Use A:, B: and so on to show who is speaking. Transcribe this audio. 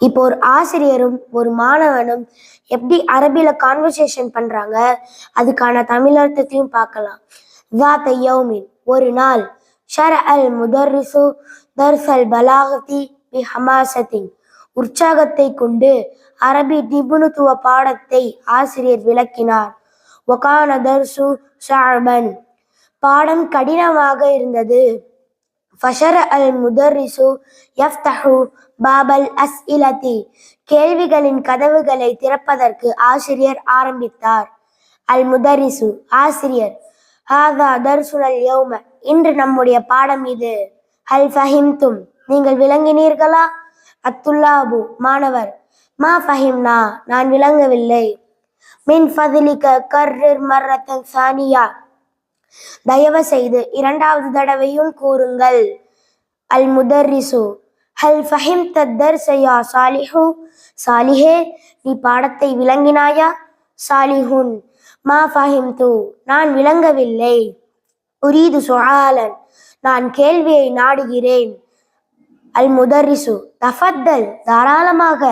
A: இப்போ ஒரு ஆசிரியரும் ஒரு மாணவனும் எப்படி அரபில கான்வர்சேஷன் பண்றாங்க, அதுக்கான தமிழர்த்தத்தையும் பார்க்கலாம். ذات يوم ஒரு நாள் شرع المدرس درس البلاغة بحماسة உற்சாகத்தை கொண்டு அரபி நிபுணத்துவ பாடத்தை ஆசிரியர் விளக்கினார். وكان درس صعبا பாடம் கடினமாக இருந்தது. فشرع المدرس يفتح باب الأسئلة கேள்விகளின் கதவுகளை திறப்பதற்கு ஆசிரியர் ஆரம்பித்தார். அல் முதரிசு ஆசிரியர் ஹாதா தர்சுனல் யௌம இன்று நம்முடைய பாடம் இது. ஹல் ஃபஹிம்தும் நீங்கள் விளங்கினீர்களா? அத்துல்லாபு மாணவர் மா ஃபஹிம்னா நான் விளங்கவில்லை. மின் ஃபதிலிக கர்ரிர் மர்ரத்தன் சானியா தயவு செய்து இரண்டாவது தடவையும் கூறுங்கள். அல் முதர்ரிசு ஹல் ஃபஹிம்த தர்ஸ யா சாலிஹு சாலிஹே நீ பாடத்தை விளங்கினாயா? சாலிஹுன் மா ஃபஹிம்து நான் விளங்கவில்லை. உரீது சுஆலன் நான் கேள்வியை நாடுகிறேன். அல் முதர்ரிசு தஃபத்தல் தாராளமாக.